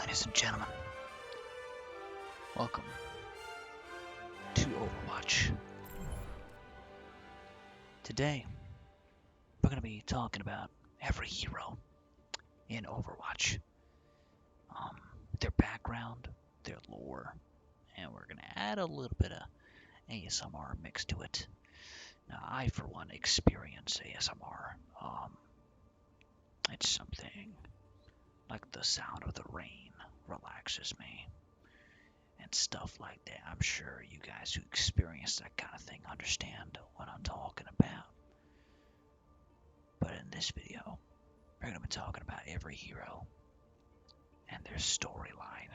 Ladies and gentlemen, welcome to Overwatch. Today, we're going to be talking about every hero in Overwatch, their background, their lore, and we're going to add a little bit of ASMR mixed to it. Now, I, for one, experience ASMR. It's something like the sound of the rain relaxes me and stuff like that. I'm sure you guys who experience that kind of thing understand what I'm talking about. But in this video, we're going to be talking about every hero and their storyline.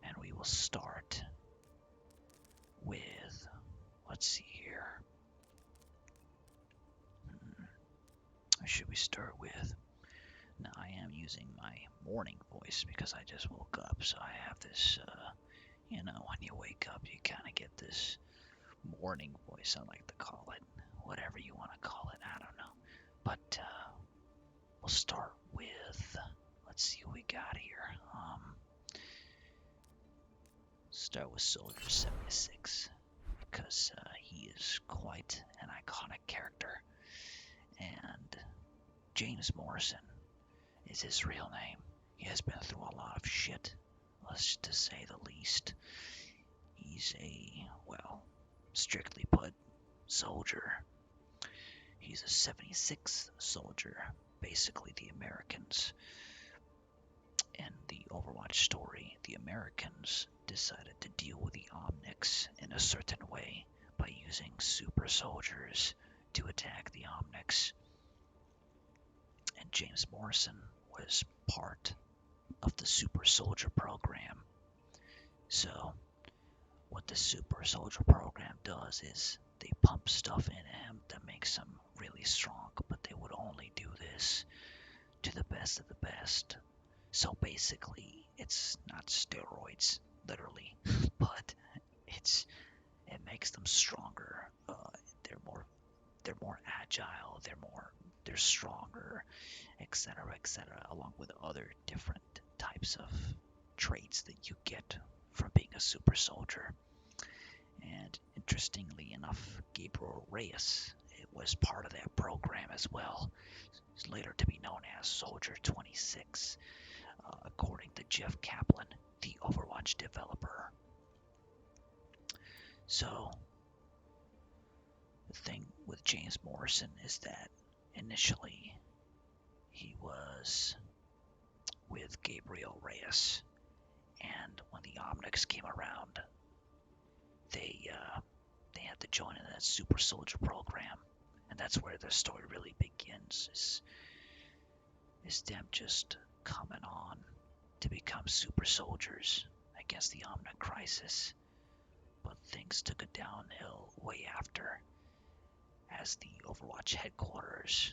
And we will start with, let's see here. What should we start with? Now, I am using my morning voice because I just woke up, so I have this, when you wake up, you kind of get this morning voice, I like to call it, whatever you want to call it, I don't know. But, we'll start with, let's see what we got here. Start with Soldier 76, because he is quite an iconic character, and James Morrison is his real name. He has been through a lot of shit, let's to say the least. He's a, well, strictly put, soldier. He's a 76th soldier, basically the Americans. In the Overwatch story, the Americans decided to deal with the Omnics in a certain way by using super soldiers to attack the Omnics. And James Morrison was part of the Super Soldier program. So, what the Super Soldier program does is they pump stuff in him that makes him really strong, but they would only do this to the best of the best. So basically, it's not steroids, literally, but it makes them stronger. They're more agile. They're stronger, etc., etc., along with other different types of traits that you get from being a super soldier. And interestingly enough, Gabriel Reyes was part of that program as well. He's later to be known as Soldier 26, according to Jeff Kaplan, the Overwatch developer. So, the thing with James Morrison is that initially he was with Gabriel Reyes, and when the Omnics came around, they had to join in that super soldier program, and that's where the story really begins, is them just coming on to become super soldiers against the Omnic crisis. But things took a downhill way after, as the Overwatch headquarters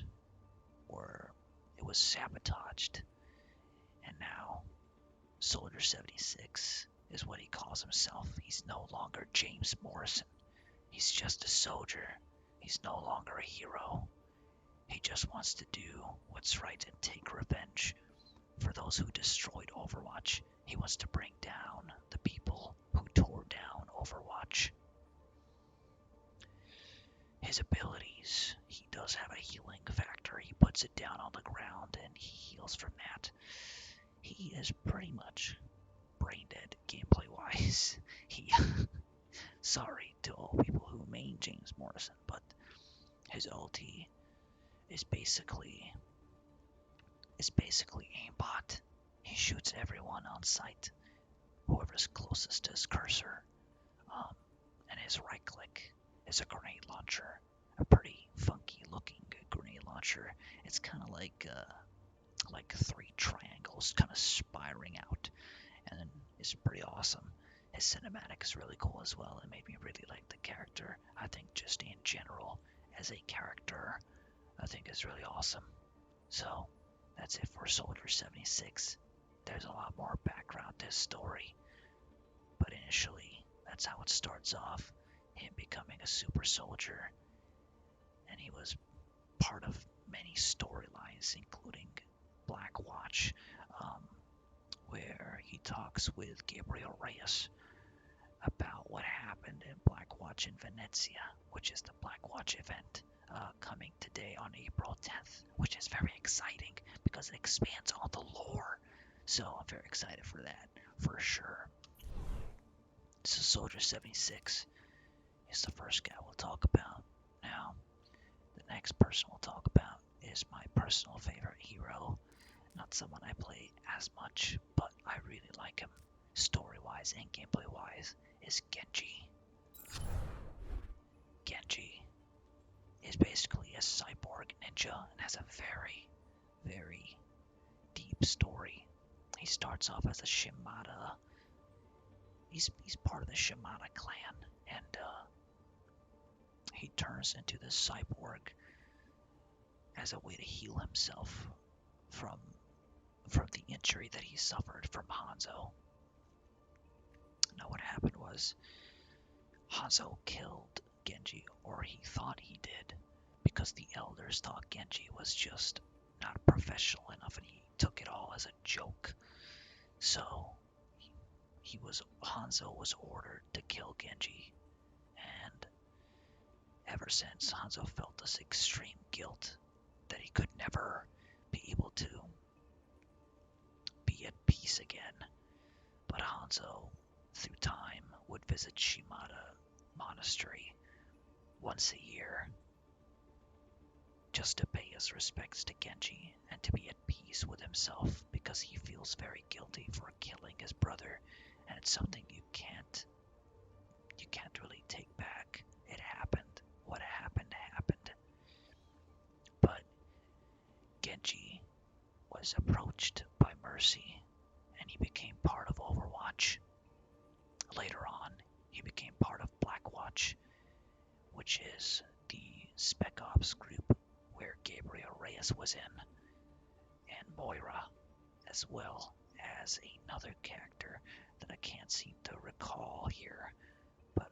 it was sabotaged, and now Soldier 76 is what he calls himself. He's no longer James Morrison. He's just a soldier. He's no longer a hero. He just wants to do what's right and take revenge for those who destroyed Overwatch. He wants to bring down the people who tore down Overwatch. His abilities, he does have a healing factor. He puts it down on the ground and he heals from that. He is pretty much brain dead gameplay wise. Sorry to all people who main James Morrison, but his ulti is basically aimbot. He shoots everyone on sight, whoever's closest to his cursor. And his right click is a grenade launcher, a pretty funky looking grenade launcher. It's kind of like three triangles kind of spiraling out, and then it's pretty awesome. His cinematic is really cool as well. It made me really like the character. I think just in general, as a character, I think is really awesome. So, that's it for Soldier 76. There's a lot more background to his story, but initially, that's how it starts off, him becoming a super soldier, and he was part of many storylines, including Black Watch, where he talks with Gabriel Reyes about what happened in Blackwatch in Venezia, which is the Blackwatch event coming today on April 10th, which is very exciting because it expands all the lore. So I'm very excited for that, for sure. So Soldier 76 is the first guy we'll talk about. Now, the next person we'll talk about is my personal favorite hero. Not someone I play as much, but I really like him story-wise and gameplay-wise, is Genji. Genji is basically a cyborg ninja and has a very, very deep story. He starts off as a Shimada. He's part of the Shimada clan, and he turns into the cyborg as a way to heal himself from the injury that he suffered from Hanzo. Now what happened was Hanzo killed Genji, or he thought he did, because the elders thought Genji was just not professional enough and he took it all as a joke. So Hanzo was ordered to kill Genji, and ever since Hanzo felt this extreme guilt that he could never be able to be at peace again. But Hanzo, through time, would visit Shimada Monastery once a year just to pay his respects to Genji and to be at peace with himself, because he feels very guilty for killing his brother, and it's something you can't really take back. It happened. What happened happened. But Genji was approached by Mercy and he became part of Overwatch. Later on, he became part of Blackwatch, which is the Spec Ops group where Gabriel Reyes was in, and Moira, as well as another character that I can't seem to recall here, but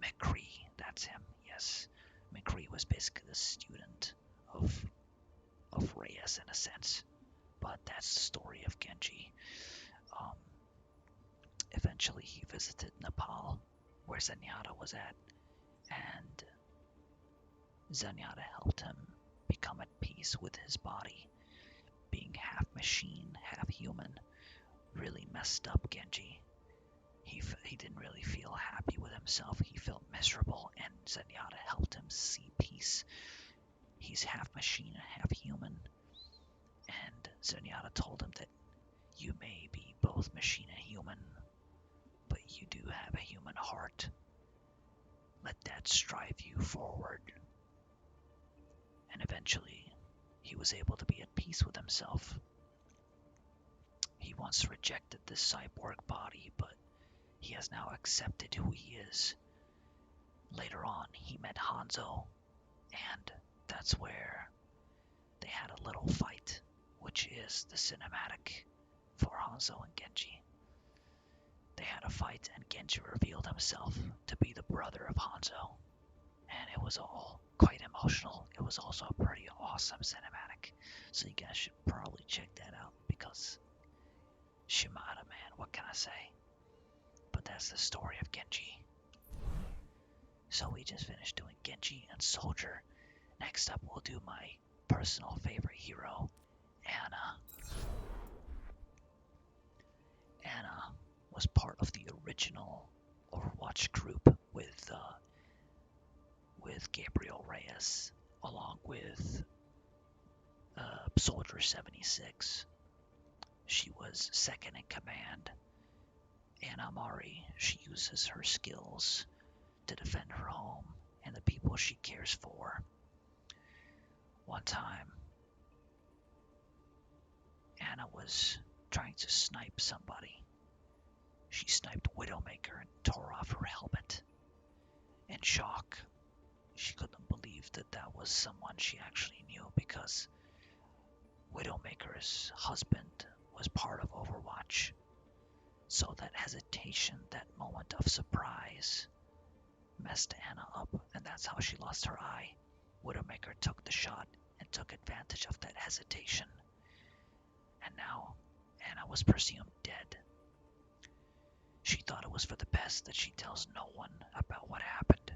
McCree, that's him, yes. McCree was basically the student of Reyes in a sense, but that's the story of Genji. Eventually he visited Nepal, where Zenyatta was at, and Zenyatta helped him become at peace with his body. Being half machine, half human really messed up Genji. He didn't really feel happy with himself. He felt miserable, and Zenyatta helped him see peace. He's half machine and half human, and Zenyatta told him that you may be both machine and human, but you do have a human heart. Let that strive you forward. And eventually, he was able to be at peace with himself. He once rejected this cyborg body, but he has now accepted who he is. Later on, he met Hanzo, and that's where they had a little fight, which is the cinematic for Hanzo and Genji. They had a fight, and Genji revealed himself to be the brother of Hanzo, and it was all quite emotional. It was also a pretty awesome cinematic, so you guys should probably check that out, because Shimada, man, what can I say? But that's the story of Genji. So we just finished doing Genji and Soldier. Next up, we'll do my personal favorite hero, Ana. Ana was part of the original Overwatch group with Gabriel Reyes, along with Soldier 76. She was second in command. Ana Mari, she uses her skills to defend her home and the people she cares for. One time, Ana was trying to snipe somebody. She sniped Widowmaker and tore off her helmet. In shock, she couldn't believe that that was someone she actually knew, because Widowmaker's husband was part of Overwatch. So that hesitation, that moment of surprise, messed Ana up, and that's how she lost her eye. Widowmaker took the shot and took advantage of that hesitation. and now Anna was presumed dead. She thought it was for the best that she tells no one about what happened.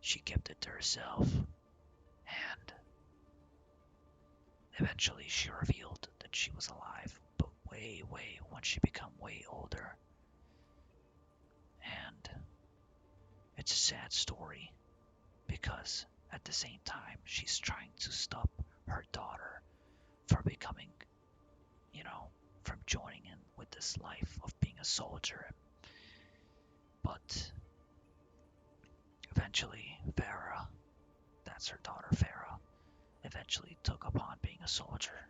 She kept it to herself, and eventually she revealed that she was alive, but way when she became way older. And it's a sad story, because at the same time she's trying to stop her daughter from becoming, from joining in with this life of being a soldier. But eventually Pharah, that's her daughter Pharah, eventually took upon being a soldier.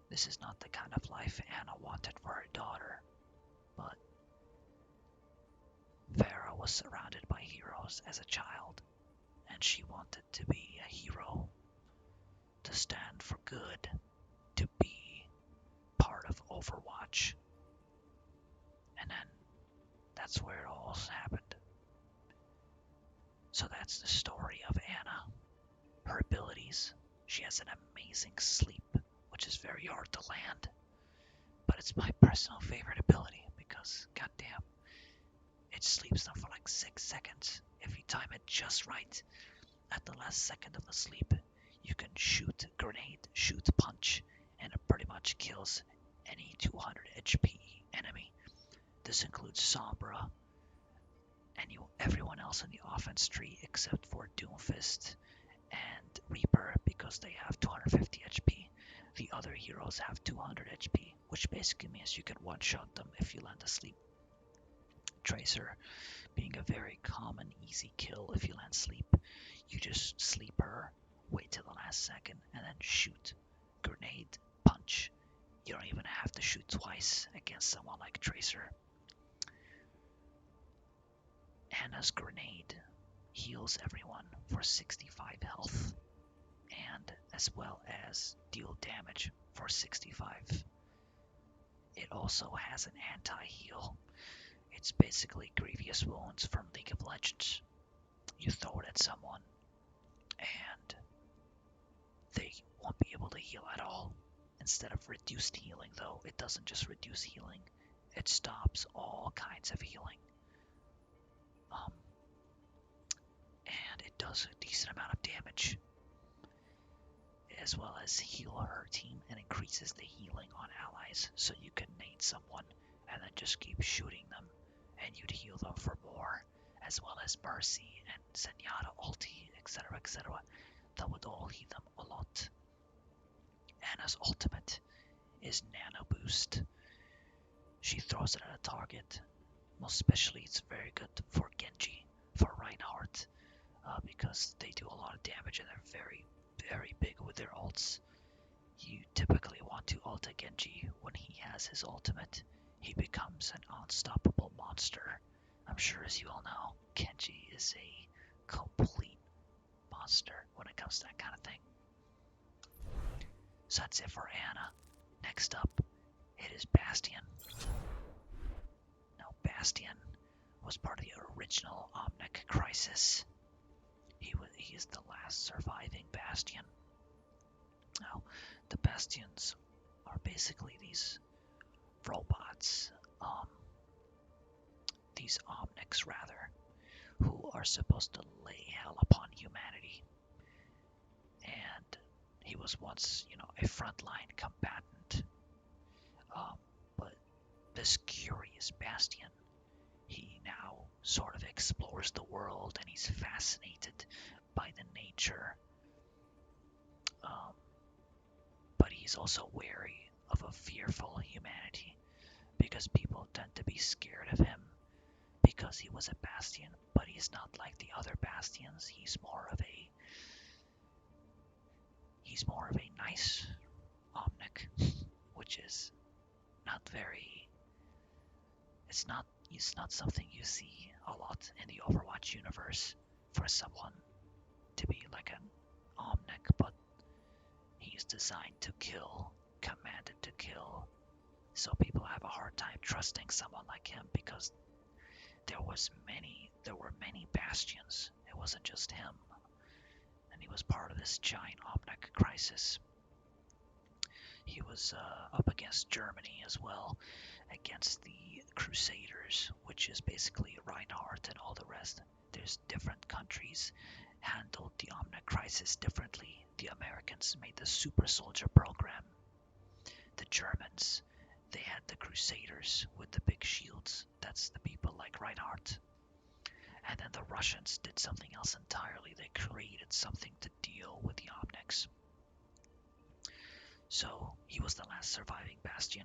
This is not the kind of life Anna wanted for her daughter, but Pharah was surrounded by heroes as a child, and she wanted to be a hero, to stand for good, to be part of Overwatch. And then that's where it all happened. So that's the story of Anna. Her abilities: she has an amazing sleep, which is very hard to land, but it's my personal favorite ability because, goddamn, it sleeps them for like 6 seconds. If you time it just right, at the last second of the sleep, you can shoot grenade, shoot punch, and it pretty much kills any 200 HP enemy. This includes Sombra and everyone else in the offense tree except for Doomfist and Reaper, because they have 250 HP. The other heroes have 200 HP, which basically means you can one-shot them if you land asleep. Tracer being a very common, easy kill if you land sleep. You just sleep her, wait till the last second, and then shoot. Grenade, punch. You don't even have to shoot twice against someone like Tracer. Anna's grenade heals everyone for 65 health, and as well as deal damage for 65. It also has an anti-heal. It's basically Grievous Wounds from League of Legends. You throw it at someone, and they won't be able to heal at all. Instead of reduced healing, though, it doesn't just reduce healing, it stops all kinds of healing. And it does a decent amount of damage, as well as heal her team, and increases the healing on allies, so you can nade someone and then just keep shooting them, and you'd heal them for more, as well as Mercy and Zenyatta ulti, etc. That would all heal them a lot. Anna's ultimate is Nano Boost. She throws it at a target. Most especially, it's very good for Genji, for Reinhardt, because they do a lot of damage and they're very big with their ults. You typically want to ult a Genji when he has his ultimate. He becomes an unstoppable monster. I'm sure, as you all know, Genji is a complete monster when it comes to that kind of thing. So that's it for Anna. Next up, it is Bastion. Now, Bastion was part of the original Omnic Crisis. He is the last surviving Bastion. Now, the Bastions are basically these robots, these Omnics rather, who are supposed to lay hell upon humanity. And he was once, a frontline combatant. But this curious Bastion, he now sort of explores the world, and he's fascinated by the nature. But he's also wary of a fearful humanity, because people tend to be scared of him because he was a Bastion, but he's not like the other Bastions. He's more of a nice Omnic, which is not very. It's not something you see a lot in the Overwatch universe for someone to be like an Omnic, but he's designed to kill, commanded to kill. So people have a hard time trusting someone like him, because there were many Bastions. It wasn't just him. And he was part of this giant Omnic Crisis. He was up against Germany as well, against the Crusaders, which is basically Reinhardt and all the rest. There's different countries handled the Omnic crisis differently. The Americans made the super soldier program. The Germans, they had the Crusaders with the big shields. That's the people like Reinhardt. And then the Russians did something else entirely. They created something to deal with the Omnics. So he was the last surviving Bastion.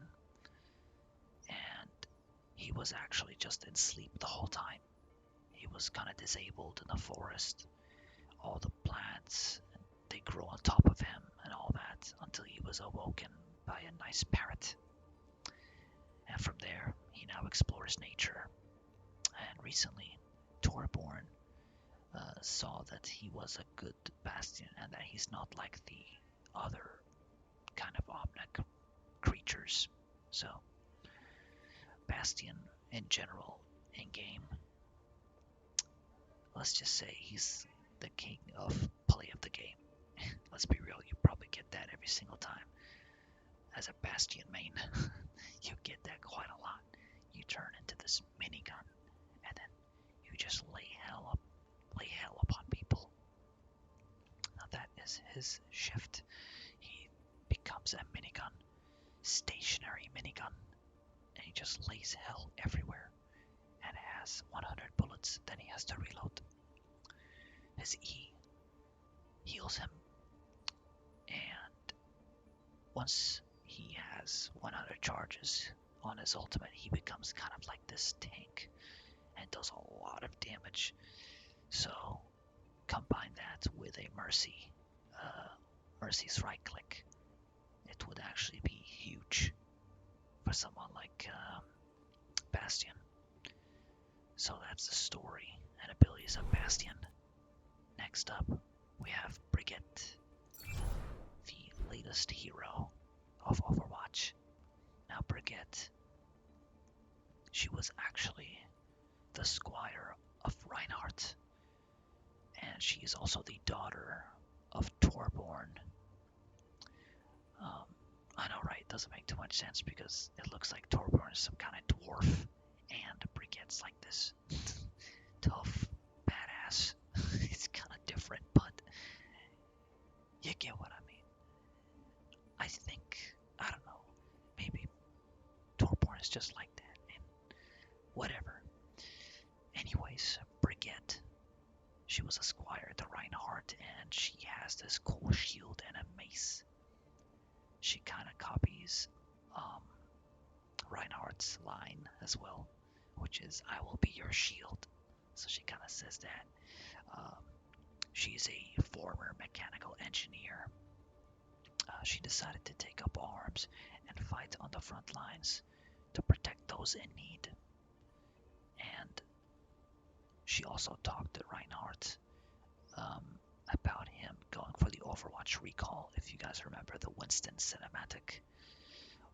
And he was actually just in sleep the whole time. He was kind of disabled in the forest. All the plants, they grew on top of him and all that until he was awoken by a nice parrot. And from there, he now explores nature. And recently, Torbjorn saw that he was a good Bastion and that he's not like the other kind of Omnic creatures. So, Bastion in general, in game, let's just say he's the king of play of the game. Let's be real, you probably get that every single time. As a Bastion main, you get that quite a lot. You turn into this minigun, and then you just lay hell upon people. Now that is his shift. He becomes a minigun, stationary minigun, and he just lays hell everywhere, and has 100 bullets. Then he has to reload. His E heals him, and once he has 100 charges on his ultimate, he becomes kind of like this tank and does a lot of damage. So combine that with a Mercy's right click, it would actually be huge for someone like Bastion. So that's the story and abilities of Bastion. Next up, we have Brigitte, the latest hero of Overwatch. Now Brigitte, she was actually the squire of Reinhardt, and she is also the daughter of Torbjorn. I know, right? It doesn't make too much sense because it looks like Torbjorn is some kind of dwarf, and Brigitte's like this tough badass. It's kind of different, but you get what I mean. I think, I don't know, maybe Torbjorn is just like that, and whatever. Anyways, Brigitte, she was a squire at the Reinhardt, and she has this cool shield and a mace. She kind of copies Reinhardt's line as well, which is, I will be your shield. So she kind of says that. She's a former mechanical engineer. She decided to take up arms and fight on the front lines to protect those in need. And she also talked to Reinhardt about him going for the Overwatch recall. If you guys remember the Winston cinematic,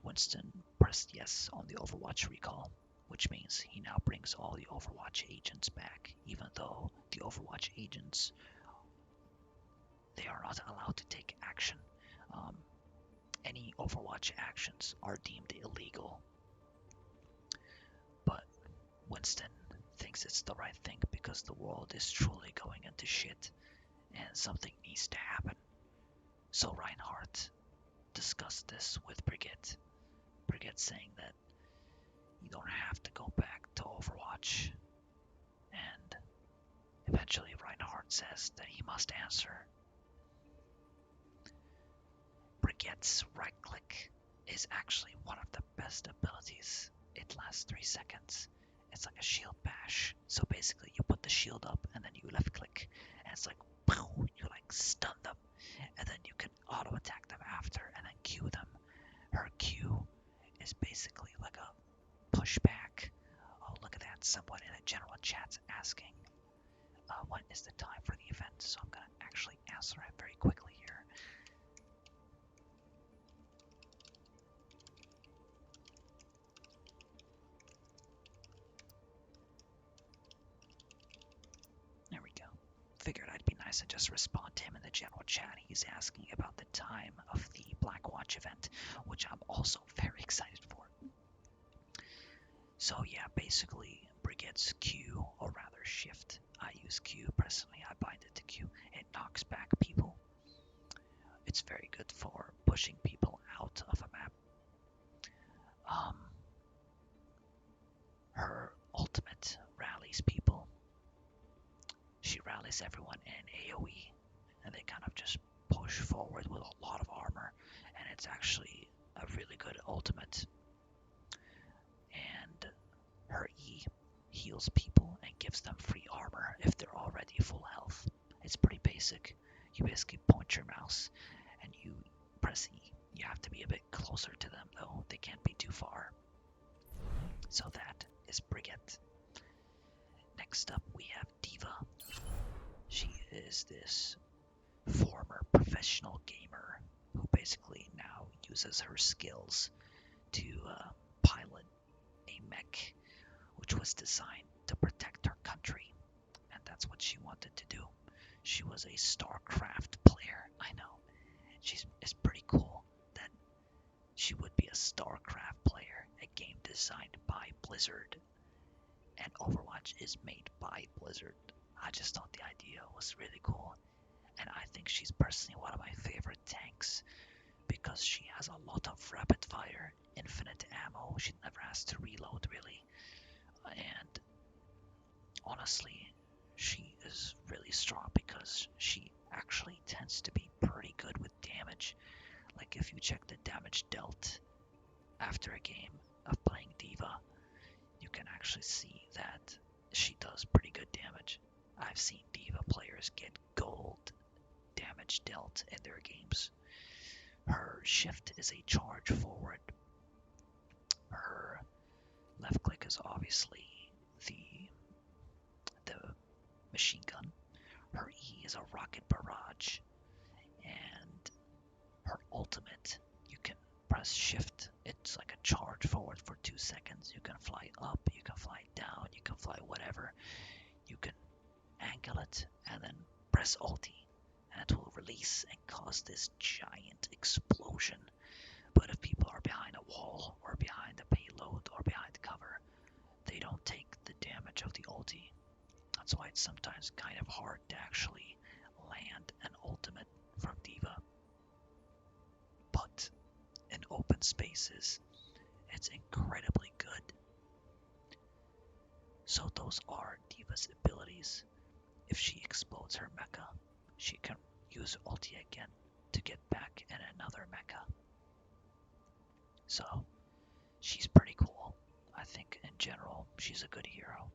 Winston pressed yes on the Overwatch recall, which means he now brings all the Overwatch agents back, even though the Overwatch agents, they are not allowed to take action. Any Overwatch actions are deemed illegal. But Winston thinks it's the right thing because the world is truly going into shit and something needs to happen. So Reinhardt discussed this with Brigitte. Brigitte saying that you don't have to go back to Overwatch. And eventually Reinhardt says that he must answer. Brigitte's right click is actually one of the best abilities. It lasts 3 seconds. It's like a shield bash. So basically you put the shield up and then you left click, and it's like, you like stun them, and then you can auto attack them after and then Q them. Her Q is basically like a pushback. Oh, look at that. Someone in the general chat's asking, when is the time for the event? So I'm going to actually answer it very quickly here. There we go. Figured I'd be guys, I just respond to him in the general chat. He's asking about the time of the Blackwatch event, which I'm also very excited for. So yeah, basically Brigitte's Q, or rather shift. I use Q personally. I bind it to Q. It knocks back people. It's very good for pushing people out of a map. Her ultimate rallies people. She rallies everyone in AoE, and they kind of just push forward with a lot of armor, and it's actually a really good ultimate. And her E heals people and gives them free armor if they're already full health. It's pretty basic. You basically point your mouse and you press E. You have to be a bit closer to them though. They can't be too far. So that is Brigitte. Next up we have D.Va. She is this former professional gamer who basically now uses her skills to pilot a mech which was designed to protect her country, and that's what she wanted to do. She was a StarCraft player. I know, it's pretty cool that she would be a StarCraft player, a game designed by Blizzard, and Overwatch is made by Blizzard. I just thought the idea was really cool, and I think she's personally one of my favorite tanks because she has a lot of rapid fire, infinite ammo. She never has to reload really, and honestly, she is really strong because she actually tends to be pretty good with damage. Like if you check the damage dealt after a game of playing D.Va, you can actually see that she does pretty good damage. I've seen D.Va players get gold damage dealt in their games. Her shift is a charge forward. Her left click is obviously the machine gun. Her E is a rocket barrage, and her ultimate, you can press shift. It's like a charge forward for 2 seconds. You can fly up, you can fly down, you can fly whatever. You can angle it and then press ulti, and it will release and cause this giant explosion. But if people are behind a wall or behind a payload or behind cover, they don't take the damage of the ulti. That's why it's sometimes kind of hard to actually land an ultimate from D.Va. But in open spaces, it's incredibly good. So those are D.Va's abilities. If she explodes her mecha, she can use ulti again to get back in another mecha. So she's pretty cool. I think in general she's a good hero.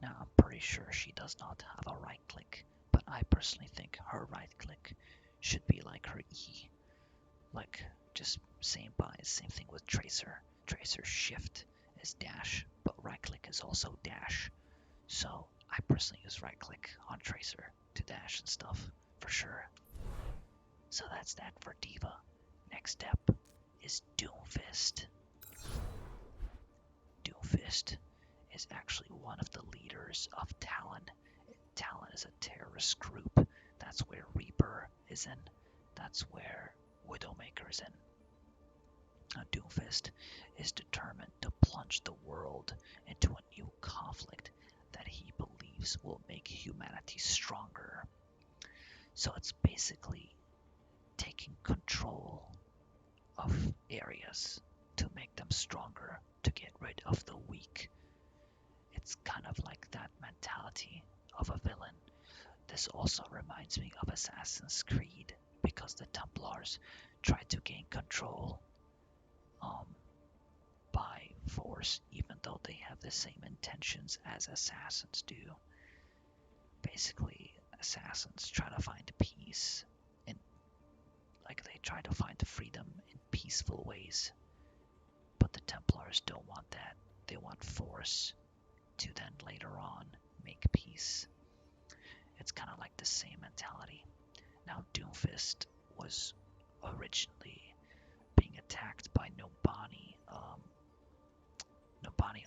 Now I'm pretty sure she does not have a right click, but I personally think her right click should be like her E. Like just same thing with Tracer. Tracer's shift is dash, but right click is also dash. So I personally use right click on Tracer to dash and stuff for sure. So that's that for D.Va. Next step is Doomfist. Doomfist is actually one of the leaders of Talon. Talon is a terrorist group. That's where Reaper is in. That's where Widowmaker is in. Doomfist is determined to plunge the world into a new conflict that he believes will make humanity stronger. So it's basically taking control of areas to make them stronger, to get rid of the weak. It's kind of like that mentality of a villain. This also reminds me of Assassin's Creed, because the Templars try to gain control by force, even though they have the same intentions as assassins do. Basically, assassins try to find peace, and like they try to find freedom in peaceful ways. But the Templars don't want that. They want force to then later on make peace. It's kind of like the same mentality. Now Doomfist was originally being attacked by Nobani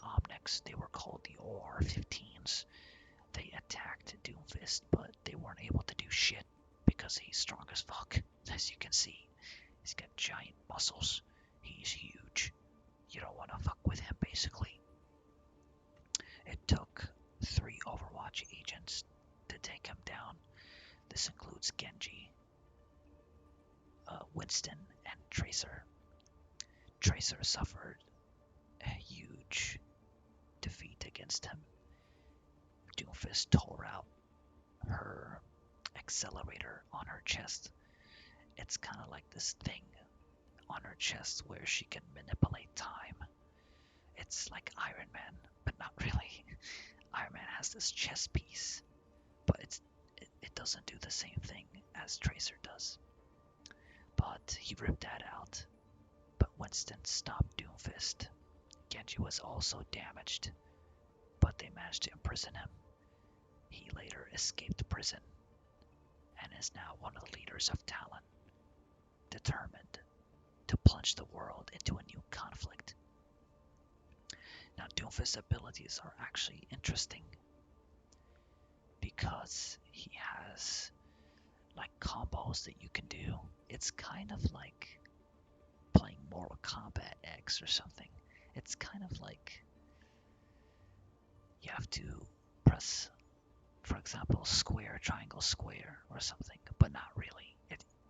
Omnics. They were called the OR-15s. They attacked Doomfist, but they weren't able to do shit because he's strong as fuck. As you can see, he's got giant muscles. He's huge. You don't want to fuck with him, basically. It took 3 Overwatch agents to take him down. This includes Genji, Winston, and Tracer. Tracer suffered a huge defeat against him. Doomfist tore out her accelerator on her chest. It's kind of like this thing on her chest where she can manipulate time. It's like Iron Man, but not really. Iron Man has this chest piece, but it doesn't do the same thing as Tracer does. But he ripped that out. But Winston stopped Doomfist. Genji was also damaged, but they managed to imprison him. He later escaped prison and is now one of the leaders of Talon, determined to plunge the world into a new conflict. Now, Doomfist's abilities are actually interesting because he has like combos that you can do. It's kind of like playing Mortal Kombat X or something. It's kind of like you have to press, for example, square, triangle, square, or something, but not really.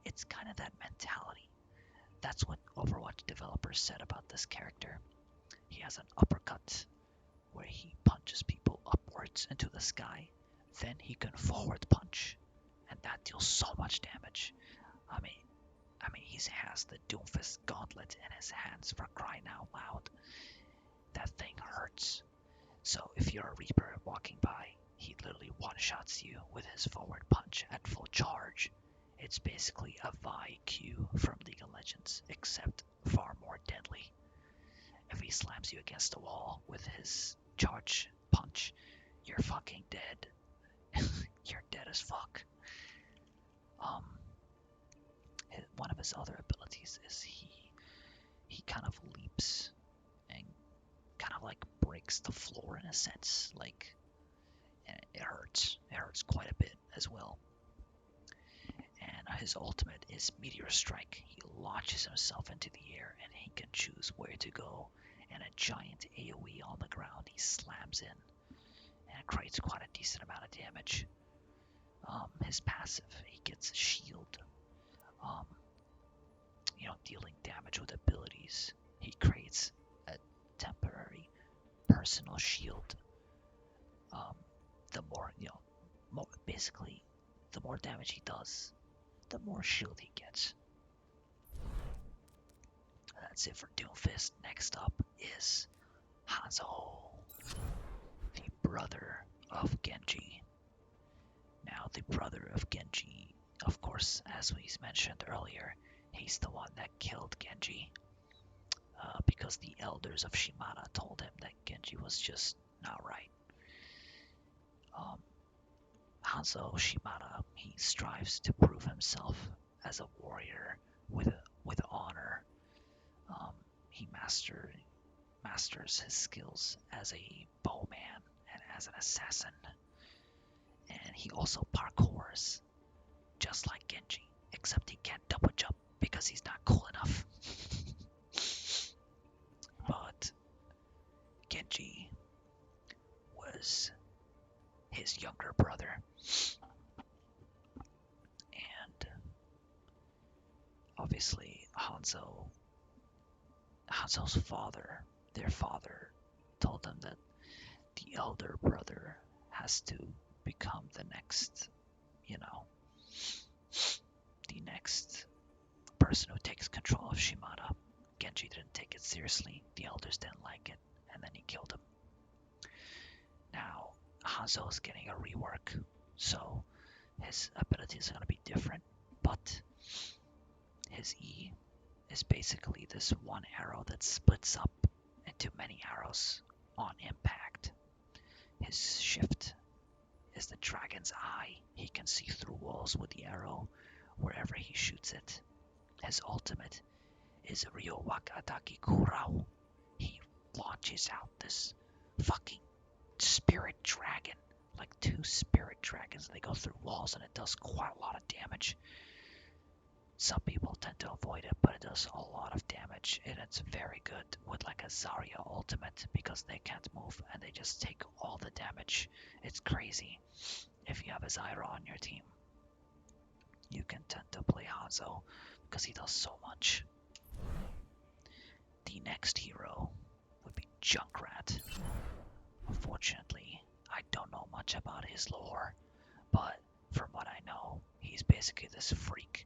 It's kind of that mentality. That's what Overwatch developers said about this character. He has an uppercut where he punches people upwards into the sky. Then he can forward punch, and that deals so much damage. I mean, he has the Doomfist gauntlet in his hands, for crying out loud. That thing hurts. So if you're a Reaper walking by, he literally one-shots you with his forward punch at full charge. It's basically a Vaviee Q from League of Legends, except far more deadly. If he slams you against the wall with his charge punch, you're fucking dead. You're dead as fuck. One of his other abilities is he kind of leaps and kind of like breaks the floor in a sense, like, and it hurts. It hurts quite a bit as well. And his ultimate is Meteor Strike. He launches himself into the air and he can choose where to go. And a giant AoE on the ground he slams in, and it creates quite a decent amount of damage. His passive, he gets a shield. Dealing damage with abilities. He creates a temporary personal shield. The more, basically, the more damage he does, the more shield he gets. That's it for Doomfist. Next up is Hanzo, the brother of Genji. Now, the brother of Genji, of course, as we mentioned earlier, he's the one that killed Genji because the elders of Shimada told him that Genji was just not right. Hanzo Shimada, he strives to prove himself as a warrior with honor. He masters his skills as a bowman and as an assassin. And he also parkours, just like Genji, except he can't double jump because he's not cool enough. But Genji was his younger brother. And obviously Hanzo's father, their father, told them that the elder brother has to become the next person who takes control of Shimada. Genji didn't take it seriously. The elders didn't like it, and then he killed him. Now, Hanzo is getting a rework, so his abilities are going to be different, but his E is basically this one arrow that splits up into many arrows on impact. His shift is the dragon's eye. He can see through walls with the arrow wherever he shoots it. His ultimate is Ryowaka Ataki Kurao. He launches out this fucking spirit dragon, like 2 spirit dragons. They go through walls and it does quite a lot of damage. Some people tend to avoid it, but it does a lot of damage, and it's very good with like a Zarya ultimate because they can't move and they just take all the damage. It's crazy. If you have a Zyra on your team, you can tend to play Hanzo because he does so much. The next hero would be Junkrat. Unfortunately, I don't know much about his lore, but from what I know, he's basically this freak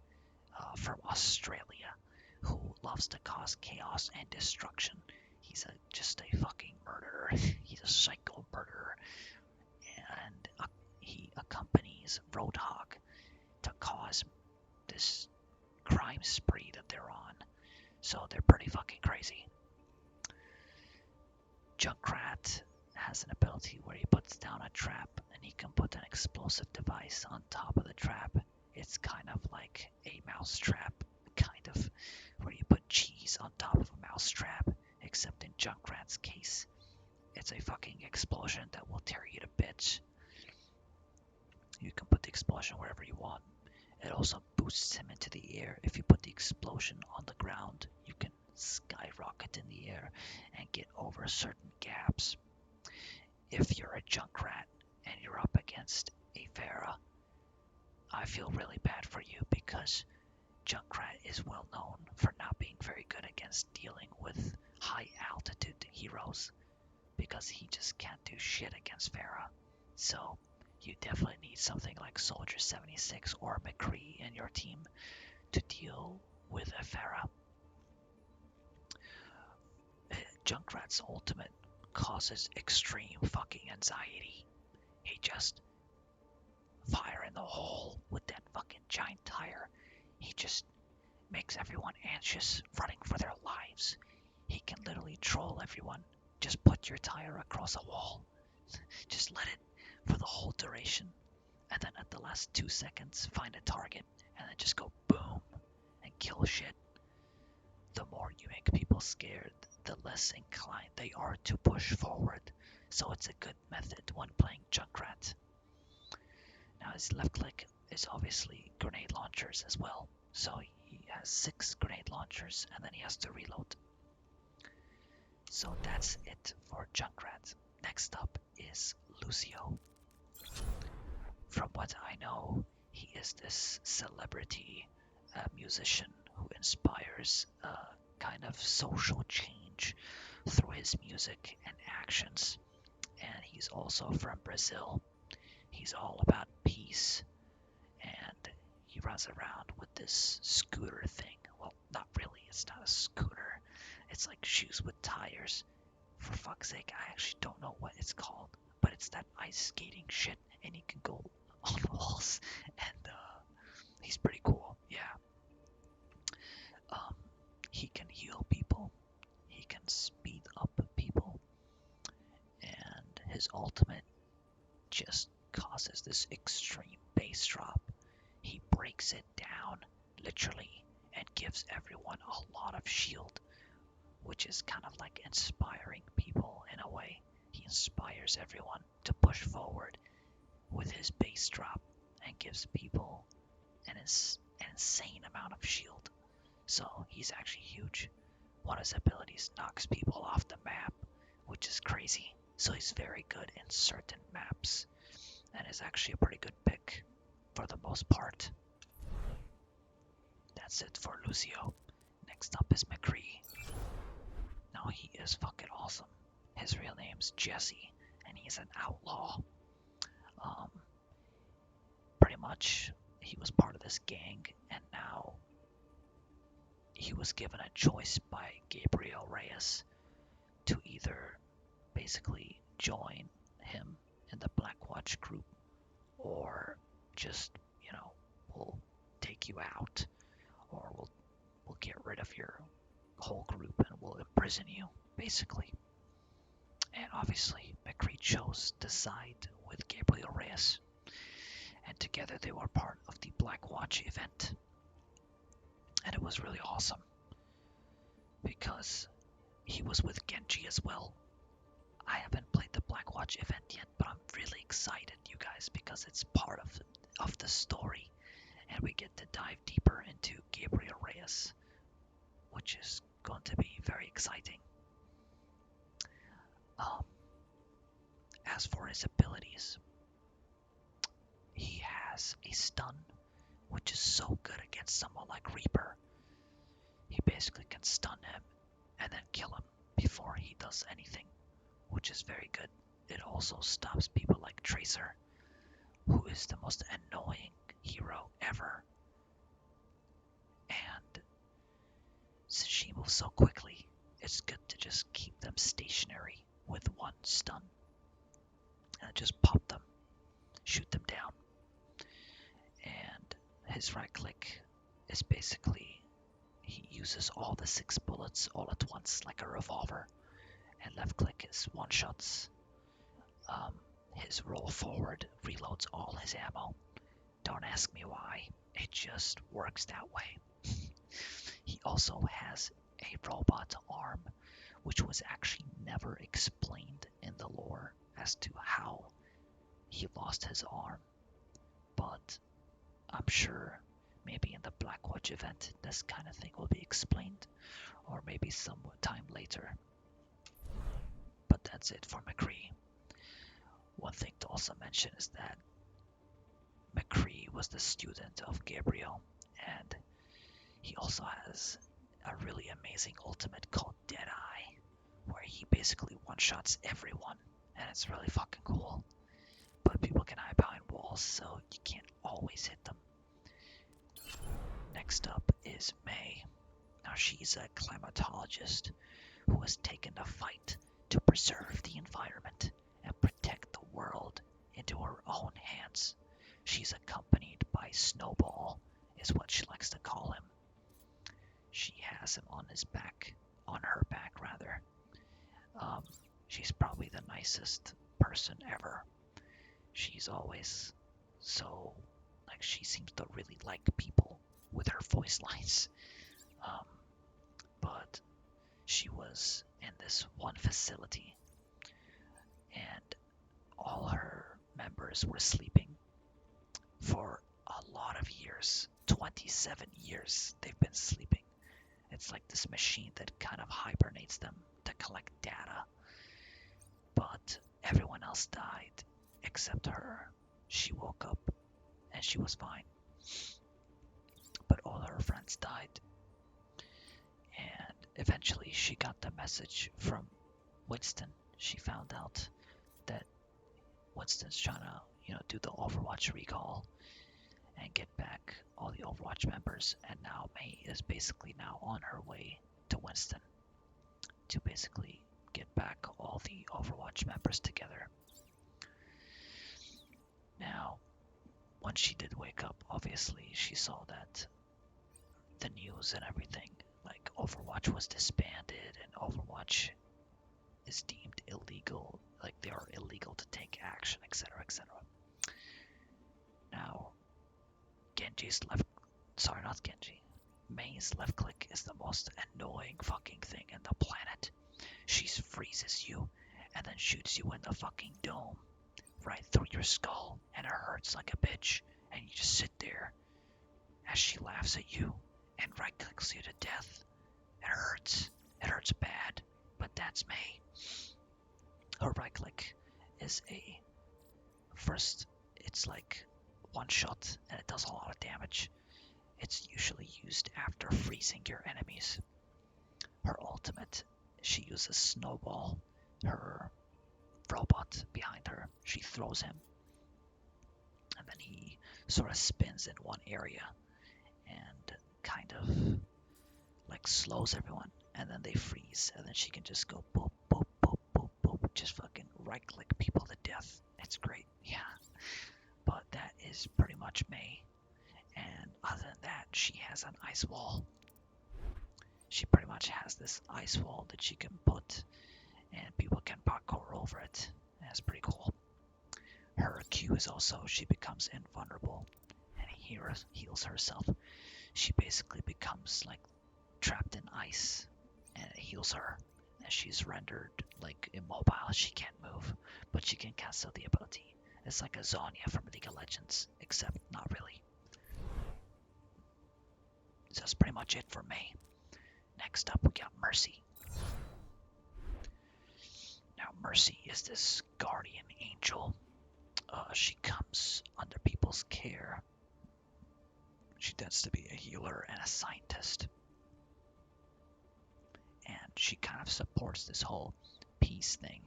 from Australia who loves to cause chaos and destruction. He's just a fucking murderer. He's a psycho murderer. And he accompanies Roadhog to cause this crime spree that they're on. So they're pretty fucking crazy. Junkrat has an ability where he puts down a trap and he can put an explosive device on top of the trap. It's kind of like a mousetrap, kind of, where you put cheese on top of a mousetrap, except in Junkrat's case, it's a fucking explosion that will tear you to bits. You can put the explosion wherever you want. It also boosts him into the air. If you put the explosion on the ground, you can skyrocket in the air and get over certain gaps. If you're a Junkrat and you're up against a Pharah, I feel really bad for you because Junkrat is well known for not being very good against dealing with high altitude heroes because he just can't do shit against Pharah. So you definitely need something like Soldier 76 or McCree in your team to deal with a Pharah. Junkrat's ultimate causes extreme fucking anxiety. He just fire in the hole with that fucking giant tire. He just makes everyone anxious, running for their lives. He can literally troll everyone. Just put your tire across a wall. Just let it for the whole duration. And then at the last 2 seconds, find a target. And then just go boom and kill shit. The more you make people scared, the less inclined they are to push forward. So it's a good method when playing Junkrat. Now his left click is obviously grenade launchers as well. So he has 6 grenade launchers and then he has to reload. So that's it for Junkrat. Next up is Lucio. From what I know, he is this celebrity musician who inspires kind of social change through his music and actions. And he's also from Brazil. He's all about peace. And he runs around with this scooter thing. Well, not really. It's not a scooter. It's like shoes with tires. For fuck's sake, I actually don't know what it's called. But it's that ice skating shit. And he can go on walls. And he's pretty cool. Yeah. He can heal people. He can speed up people. And his ultimate just causes this extreme bass drop. He breaks it down, literally, and gives everyone a lot of shield, which is kind of like inspiring people in a way. He inspires everyone to push forward with his bass drop and gives people an insane amount of shield. So he's actually huge. One of his abilities knocks people off the map, which is crazy. So he's very good in certain maps, and is actually a pretty good pick for the most part. That's it for Lucio. Next up is McCree. Now he is fucking awesome. His real name's Jesse, and he's an outlaw. Pretty much, he was part of this gang, and now he was given a choice by Gabriel Reyes to either basically join him in the Blackwatch group or just, we'll take you out, or we'll get rid of your whole group and we'll imprison you, basically. And obviously, McCree chose to side with Gabriel Reyes, and together they were part of the Blackwatch event. And it was really awesome because he was with Genji as well. I haven't played the Blackwatch Blackwatch event yet, but I'm really excited, you guys, because it's part of the story, and we get to dive deeper into Gabriel Reyes, which is going to be very exciting. As for his abilities, he has a stun, which is so good against someone like Reaper. He basically can stun him and then kill him before he does anything, which is very good. It also stops people like Tracer, who is the most annoying hero ever. And since she moves so quickly, it's good to just keep them stationary with one stun. And just pop them, shoot them down. And his right click is basically, he uses all the 6 bullets all at once like a revolver. And left click is one shots. His roll forward reloads all his ammo. Don't ask me why, it just works that way. He also has a robot arm, which was actually never explained in the lore as to how he lost his arm. But I'm sure maybe in the Blackwatch event this kind of thing will be explained, or maybe some time later. But that's it for McCree. One thing to also mention is that McCree was the student of Gabriel, and he also has a really amazing ultimate called Deadeye, where he basically one-shots everyone, and it's really fucking cool. But people can hide behind walls, so you can't always hit them. Next up is Mei. Now she's a climatologist who has taken the fight to preserve the environment and protect the world into her own hands. She's accompanied by Snowball, is what she likes to call him. She has him on her back rather. She's probably the nicest person ever. She's always so, she seems to really like people with her voice lines. But she was in this one facility, and all her members were sleeping for a lot of years. 27 years they've been sleeping. It's like this machine that kind of hibernates them to collect data. But everyone else died except her. She woke up and she was fine. But all her friends died. And eventually she got the message from Winston. She found out that Winston's trying to, do the Overwatch recall and get back all the Overwatch members. And now Mei is basically now on her way to Winston to basically get back all the Overwatch members together. Now, when she did wake up, obviously she saw that the news and everything, like Overwatch was disbanded and Overwatch is deemed illegal, like they are illegal to take action, etc., etc. Now, Mei's left click is the most annoying fucking thing in the planet. She freezes you and then shoots you in the fucking dome, right through your skull, and it hurts like a bitch, and you just sit there as she laughs at you and right clicks you to death. It hurts bad, but that's Mei. Her right click is it's like one shot and it does a lot of damage. It's usually used after freezing your enemies. Her ultimate, she uses Snowball, her robot behind her. She throws him, and then he sort of spins in one area and kind of slows everyone, and then they freeze, and then she can just go boop, boop, boop, boop, boop, just fucking right click people to death. It's great, yeah. But that is pretty much Mei. And other than that, she has an ice wall. She pretty much has this ice wall that she can put, and people can parkour over it. And it's pretty cool. Her Q is also, she becomes invulnerable and heals herself. She basically becomes trapped in ice, and it heals her, and she's rendered like immobile. She can't move, but she can cancel the ability. It's like a Zonya from League of Legends, except not really. So that's pretty much it for Mei. Next up, we got Mercy. Now, Mercy is this guardian angel. She comes under people's care. She tends to be a healer and a scientist. And she kind of supports this whole peace thing.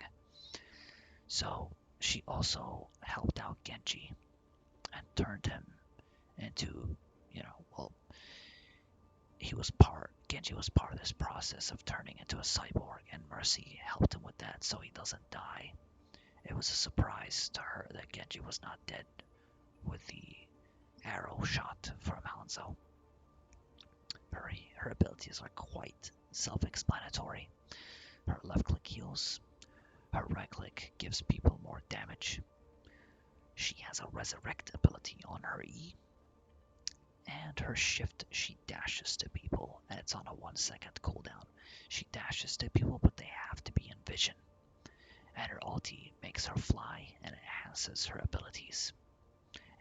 So she also helped out Genji and turned him into, Genji was part of this process of turning into a cyborg, and Mercy helped him with that so he doesn't die. It was a surprise to her that Genji was not dead with the arrow shot from Hanzo. Her abilities are quite self-explanatory. Her left click heals. Her right click gives people more damage. She has a resurrect ability on her E. And her shift, she dashes to people, and it's on a 1 second cooldown. She dashes to people, but they have to be in vision. And her ulti makes her fly and enhances her abilities.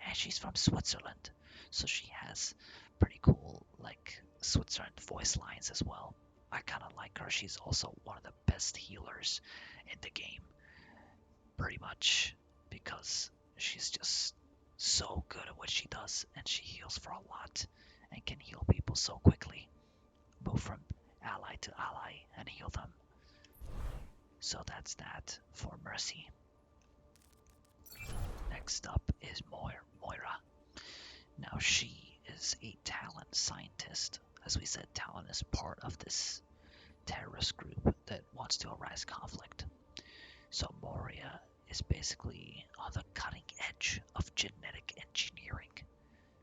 And she's from Switzerland, so she has pretty cool, like, Switzerland voice lines as well. I kind of like her. She's also one of the best healers in the game, pretty much, because she's just so good at what she does, and she heals for a lot and can heal people so quickly. Move from ally to ally and heal them. So that's that for Mercy. Next up is Moira. Now she is a Talon scientist. As we said, Talon is part of this terrorist group that wants to arise conflict. So Moira is basically on the cutting edge of genetic engineering,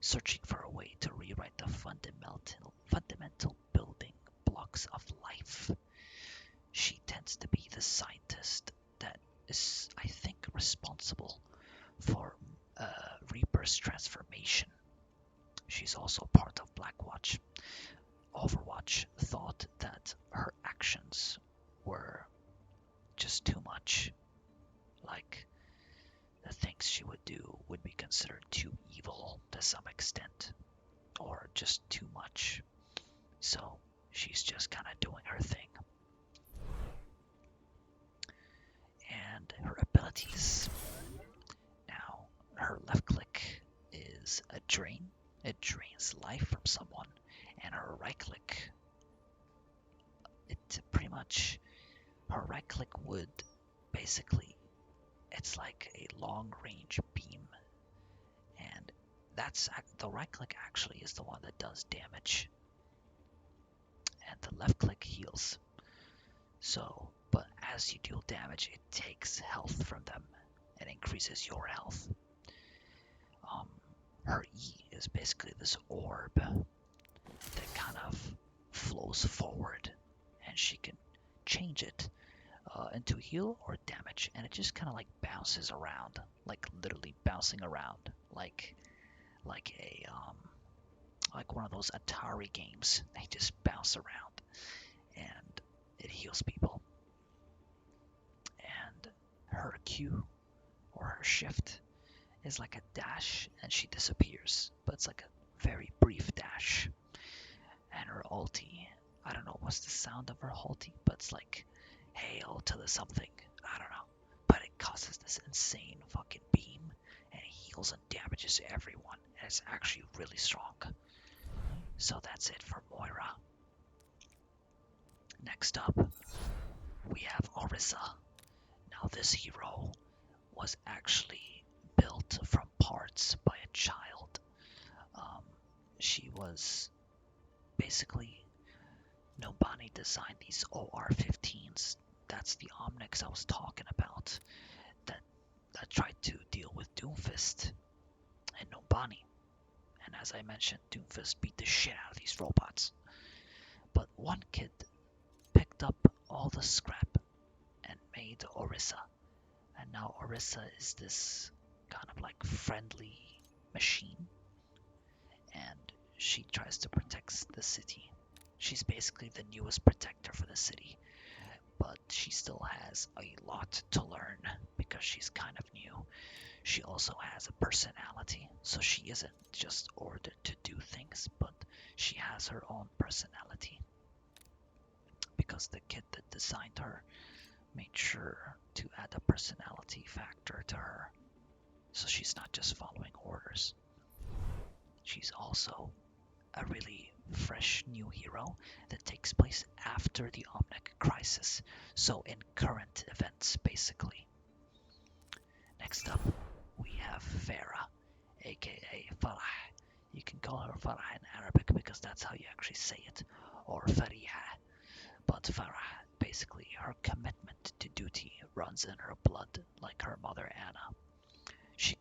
searching for a way to rewrite the fundamental building blocks of life. She tends to be the scientist that is, I think, responsible for Reaper's transformation. She's also part of Blackwatch. Overwatch thought that her actions were just too much. Like, the things she would do would be considered too evil to some extent, or just too much. So she's just kind of doing her thing. And her abilities. Now, her left click is a drain. It drains life from someone. And her right click, her right click would basically, it's like a long range beam, and the right click actually is the one that does damage, and the left click heals. So, but as you deal damage, it takes health from them and increases your health. Her E is basically this orb that kind of flows forward, and she can change it into heal or damage, and it just kind of like bounces around, like literally bouncing around, like one of those Atari games. They just bounce around, and it heals people. And her Q or her shift is like a dash, and she disappears, but it's like a very brief dash. And her ulti, I don't know what's the sound of her ulti, but it's like hail to the something, I don't know, but it causes this insane fucking beam, and it heals and damages everyone, and it's actually really strong. So that's it for Moira. Next up, we have Orisa. Now this hero was actually built from parts by a child. She was basically, nobody designed these OR-15s. That's the Omnics I was talking about that tried to deal with Doomfist and Nobani. And as I mentioned, Doomfist beat the shit out of these robots. But one kid picked up all the scrap and made Orisa. And now Orisa is this kind of like friendly machine. And she tries to protect the city. She's basically the newest protector for the city. but she still has a lot to learn because she's kind of new. She also has a personality, so she isn't just ordered to do things, but she has her own personality. Because the kid that designed her made sure to add a personality factor to her, so she's not just following orders. She's also a really fresh new hero that takes place after the Omnic crisis, so in current events basically. Next up, we have Pharah, aka Farah. You can call her Farah in Arabic because that's how you actually say it, or Fariha. But Farah, basically, her commitment to duty runs in her blood, like her mother Anna. She